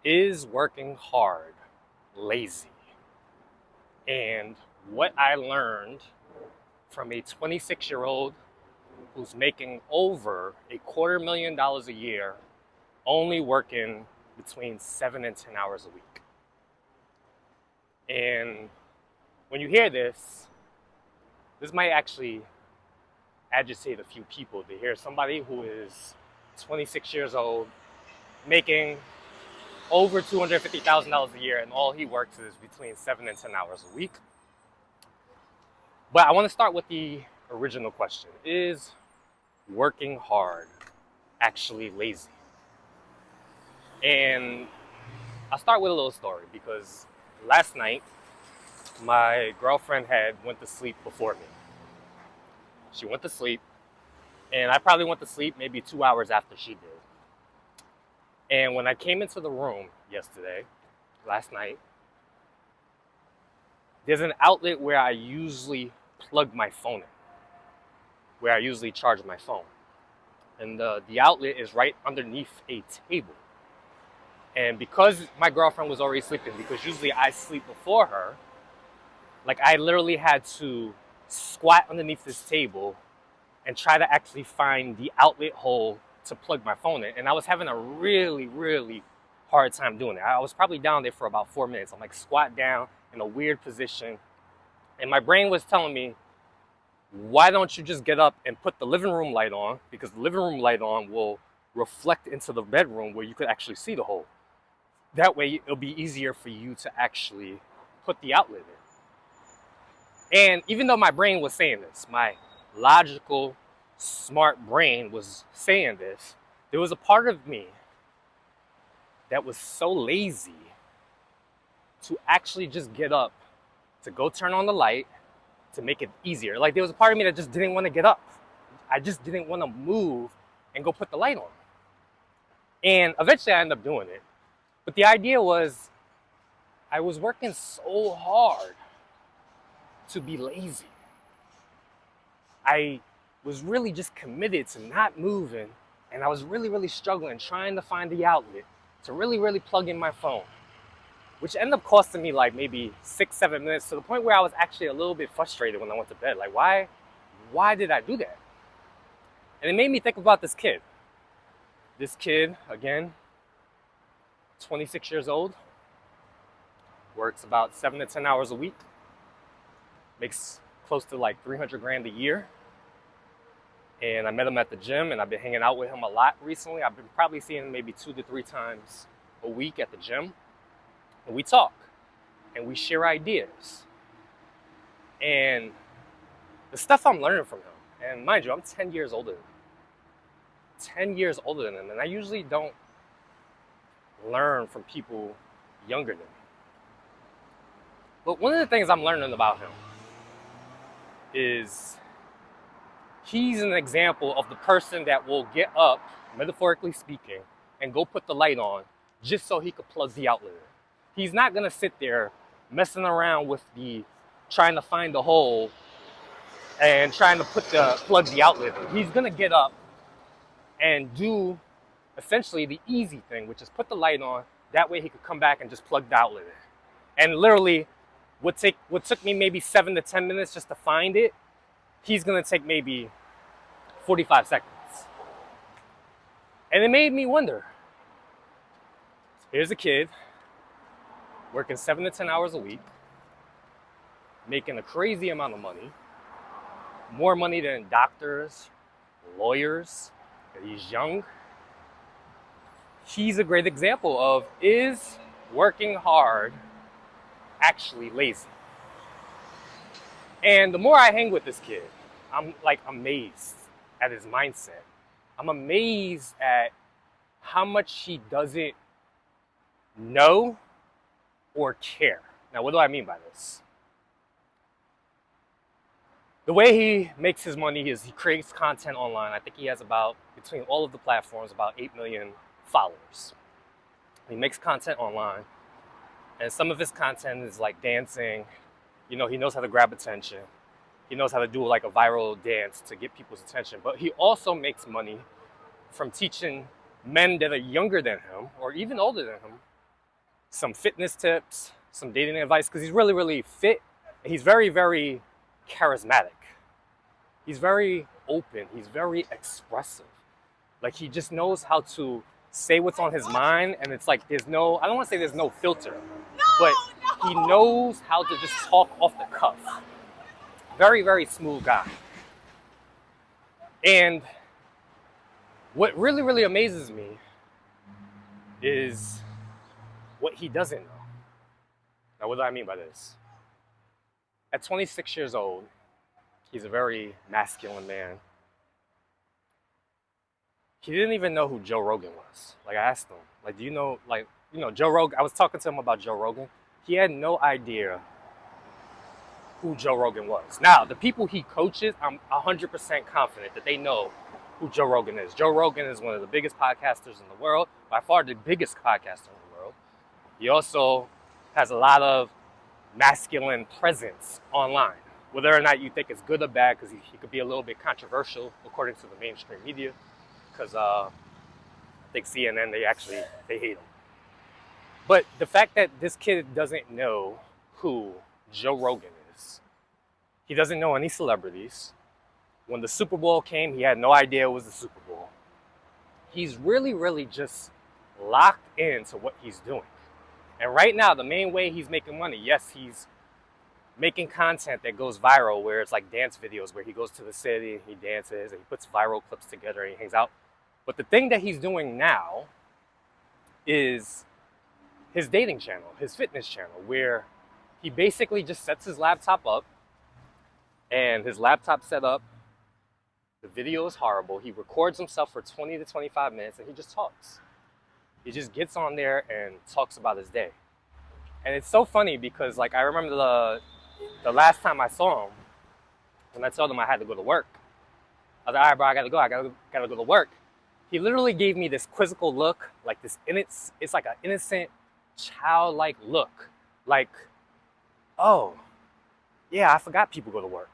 Is working hard lazy? And what I learned from a 26-year-old who's making over $250,000 a year, only working between 7 and 10 hours a week. And when you hear this might actually agitate a few people to hear somebody who is 26 years old making over $250,000 a year, and all he works is between 7 and 10 hours a week. But I want to start with the original question. Is working hard actually lazy? And I'll start with a little story, because last night my girlfriend had went to sleep before me. She went to sleep, and I probably went to sleep maybe 2 hours after she did. And when I came into the room last night, there's an outlet where I usually plug my phone in, where I usually charge my phone. And the outlet is right underneath a table. And because my girlfriend was already sleeping, because usually I sleep before her, like I literally had to squat underneath this table and try to actually find the outlet hole to plug my phone in. And I was having a really, really hard time doing it. I was probably down there for about 4 minutes. I'm like squat down in a weird position. And my brain was telling me, why don't you just get up and put the living room light on? Because the living room light on will reflect into the bedroom where you could actually see the hole. That way, it'll be easier for you to actually put the outlet in. And even though my brain was saying this, my logical, smart brain was saying this, there was a part of me that was so lazy to actually just get up, to go turn on the light, to make it easier. Like there was a part of me that just didn't want to get up. I just didn't want to move and go put the light on. And eventually I ended up doing it. But the idea was, I was working so hard to be lazy. I was really just committed to not moving, and I was really, really struggling trying to find the outlet to really, really plug in my phone, which ended up costing me like maybe 6-7 minutes, to the point where I was actually a little bit frustrated when I went to bed. Like, why did I do that? And it made me think about this kid. This kid, again, 26 years old, works about 7 to 10 hours a week, makes close to like 300 grand a year. And I met him at the gym, and I've been hanging out with him a lot recently. I've been probably seeing him maybe 2 to 3 times a week at the gym. And we talk, and we share ideas. And the stuff I'm learning from him, and mind you, I'm 10 years older than him. 10 years older than him, and I usually don't learn from people younger than me. But one of the things I'm learning about him is he's an example of the person that will get up, metaphorically speaking, and go put the light on just so he could plug the outlet in. He's not gonna sit there messing around with trying to find the hole and trying to plug the outlet in. He's gonna get up and do essentially the easy thing, which is put the light on. That way he could come back and just plug the outlet in. And literally, what took me maybe 7 to 10 minutes just to find it, he's gonna take maybe 45 seconds. And it made me wonder. Here's a kid working 7 to 10 hours a week, making a crazy amount of money, more money than doctors, lawyers. He's young. He's a great example of, is working hard actually lazy? And the more I hang with this kid, I'm like amazed at his mindset. I'm amazed at how much he doesn't know or care. Now, what do I mean by this? The way he makes his money is he creates content online. I think he has about, between all of the platforms, about 8 million followers. He makes content online, and some of his content is like dancing. You know, he knows how to grab attention. He knows how to do like a viral dance to get people's attention. But he also makes money from teaching men that are younger than him, or even older than him, some fitness tips, some dating advice, because he's really, really fit. He's very, very charismatic. He's very open. He's very expressive. Like, he just knows how to say what's on his mind, and it's like there's no, I don't want to say there's no filter, but he knows how to just talk off the cuff. Very, very smooth guy. And what really, really amazes me is what he doesn't know. Now, what do I mean by this? At 26 years old, he's a very masculine man. He didn't even know who Joe Rogan was. Like, I asked him, like, do you know, like, you know, Joe Rogan, I was talking to him about Joe Rogan. He had no idea who Joe Rogan was. Now, the people he coaches, I'm 100% confident that they know who Joe Rogan is. Joe Rogan is one of the biggest podcasters in the world, by far the biggest podcaster in the world. He also has a lot of masculine presence online. Whether or not you think it's good or bad, because he could be a little bit controversial according to the mainstream media, because I think CNN, they hate him. But the fact that this kid doesn't know who Joe Rogan is, he doesn't know any celebrities. When the Super Bowl came, he had no idea it was the Super Bowl. He's really, really just locked into what he's doing. And right now, the main way he's making money, yes, he's making content that goes viral, where it's like dance videos where he goes to the city and he dances and he puts viral clips together and he hangs out. But the thing that he's doing now is his dating channel, his fitness channel, where he basically just sets his laptop up, and his laptop set up, the video is horrible. He records himself for 20 to 25 minutes and he just talks. He just gets on there and talks about his day. And it's so funny because, like, I remember the last time I saw him, when I told him I had to go to work, I was like, all right, bro, I gotta go to work. He literally gave me this quizzical look, like this, it's like an innocent, childlike look. Like, oh, yeah, I forgot people go to work.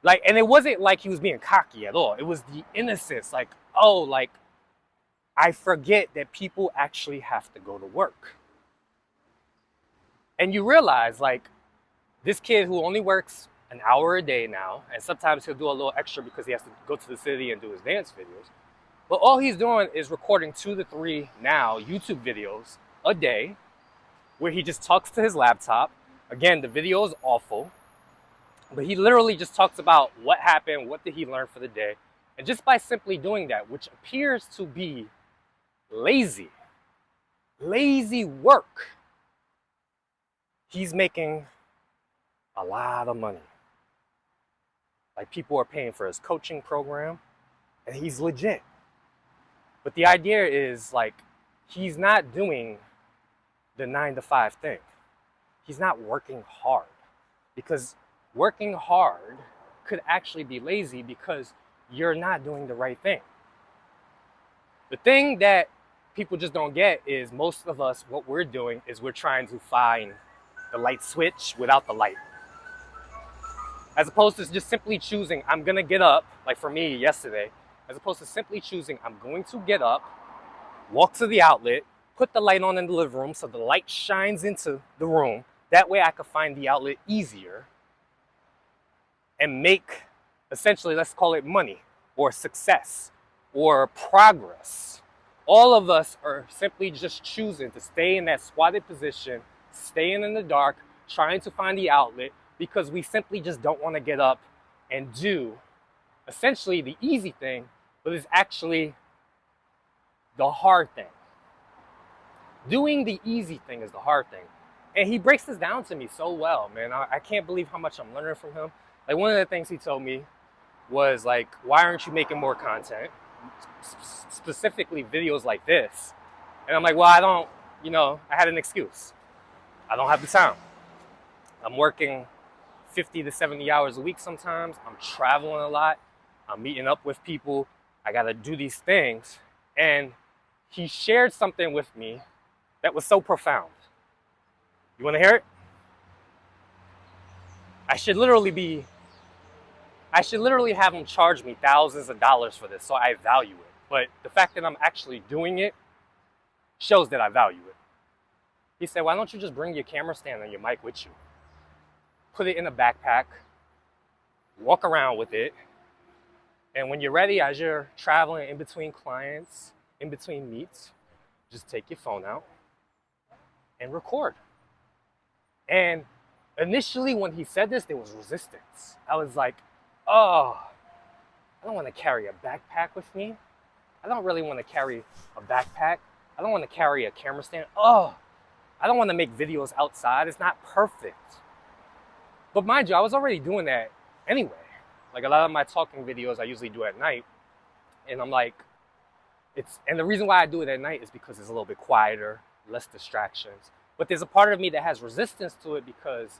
Like, and it wasn't like he was being cocky at all. It was the innocence, like, oh, like, I forget that people actually have to go to work. And you realize, like, this kid who only works an hour a day now, and sometimes he'll do a little extra because he has to go to the city and do his dance videos. But all he's doing is recording 2 to 3 now YouTube videos a day where he just talks to his laptop. Again, the video is awful, but he literally just talks about what happened, what did he learn for the day. And just by simply doing that, which appears to be lazy work, he's making a lot of money. Like, people are paying for his coaching program, and he's legit. But the idea is, like, he's not doing the 9-to-5 thing. He's not working hard, because working hard could actually be lazy because you're not doing the right thing. The thing that people just don't get is, most of us, what we're doing is we're trying to find the light switch without the light. As opposed to just simply choosing, I'm going to get up, like for me yesterday, as opposed to simply choosing, I'm going to get up, walk to the outlet, put the light on in the living room so the light shines into the room. That way I could find the outlet easier and make, essentially, let's call it money or success or progress. All of us are simply just choosing to stay in that squatted position, staying in the dark, trying to find the outlet, because we simply just don't want to get up and do essentially the easy thing, but it's actually the hard thing. Doing the easy thing is the hard thing. And he breaks this down to me so well, man. I can't believe how much I'm learning from him. Like, one of the things he told me was, like, why aren't you making more content? Specifically videos like this. And I'm like, well, I had an excuse. I don't have the time. I'm working 50 to 70 hours a week sometimes. I'm traveling a lot. I'm meeting up with people. I got to do these things. And he shared something with me that was so profound. You want to hear it? I should literally have him charge me thousands of dollars for this, so I value it. But the fact that I'm actually doing it shows that I value it. He said, why don't you just bring your camera stand and your mic with you? Put it in a backpack, walk around with it, and when you're ready, as you're traveling in between clients, in between meets, just take your phone out and record. And initially when he said this, there was resistance. I was like, oh, I don't want to carry a backpack with me. I don't really want to carry a backpack. I don't want to carry a camera stand. Oh, I don't want to make videos outside. It's not perfect. But mind you, I was already doing that anyway. Like a lot of my talking videos I usually do at night. And I'm like, and the reason why I do it at night is because it's a little bit quieter, less distractions. But there's a part of me that has resistance to it because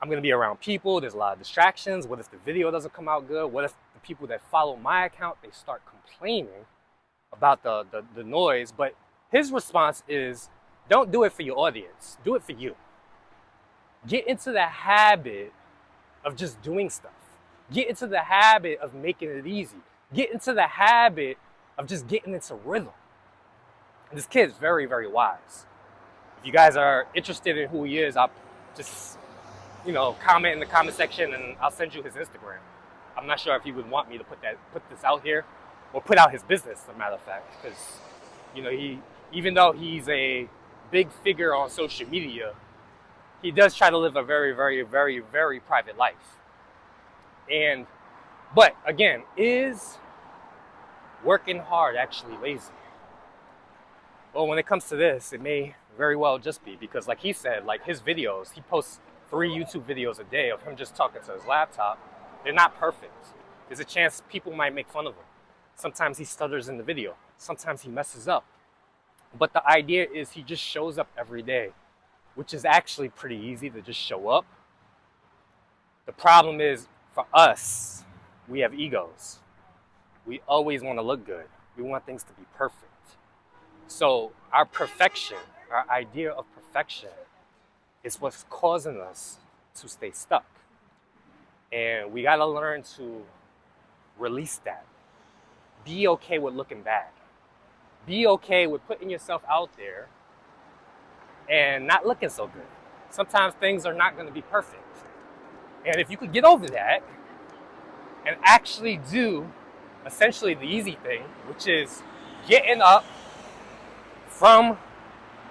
I'm going to be around people. There's a lot of distractions. What if the video doesn't come out good? What if the people that follow my account, they start complaining about the noise? But his response is, don't do it for your audience. Do it for you. Get into the habit of just doing stuff. Get into the habit of making it easy. Get into the habit of just getting into rhythm. And this kid is very, very wise. If you guys are interested in who he is, I'll just, comment in the comment section and I'll send you his Instagram. I'm not sure if he would want me to put this out here or put out his business, as a matter of fact, because, even though he's a big figure on social media, he does try to live a very, very, very, very private life. But again, is working hard actually lazy? Well, when it comes to this, it may very well just be because, like he said, like his videos, he posts 3 YouTube videos a day of him just talking to his laptop. They're not perfect. There's a chance people might make fun of him. Sometimes he stutters in the video. Sometimes he messes up. But the idea is he just shows up every day, which is actually pretty easy to just show up. The problem is, for us, we have egos. We always want to look good. We want things to be perfect. So our perfection, our idea of perfection, is what's causing us to stay stuck. And we got to learn to release that. Be okay with looking bad. Be okay with putting yourself out there and not looking so good. Sometimes things are not going to be perfect. And if you could get over that and actually do essentially the easy thing, which is getting up from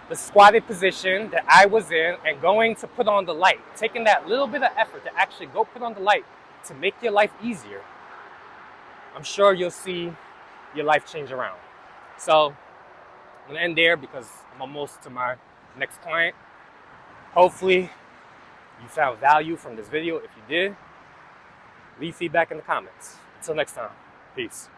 the squatted position that I was in and going to put on the light, taking that little bit of effort to actually go put on the light to make your life easier, I'm sure you'll see your life change around. So I'm going to end there because I'm almost to my next client. Hopefully you found value from this video. If you did, leave feedback in the comments. Until next time, peace.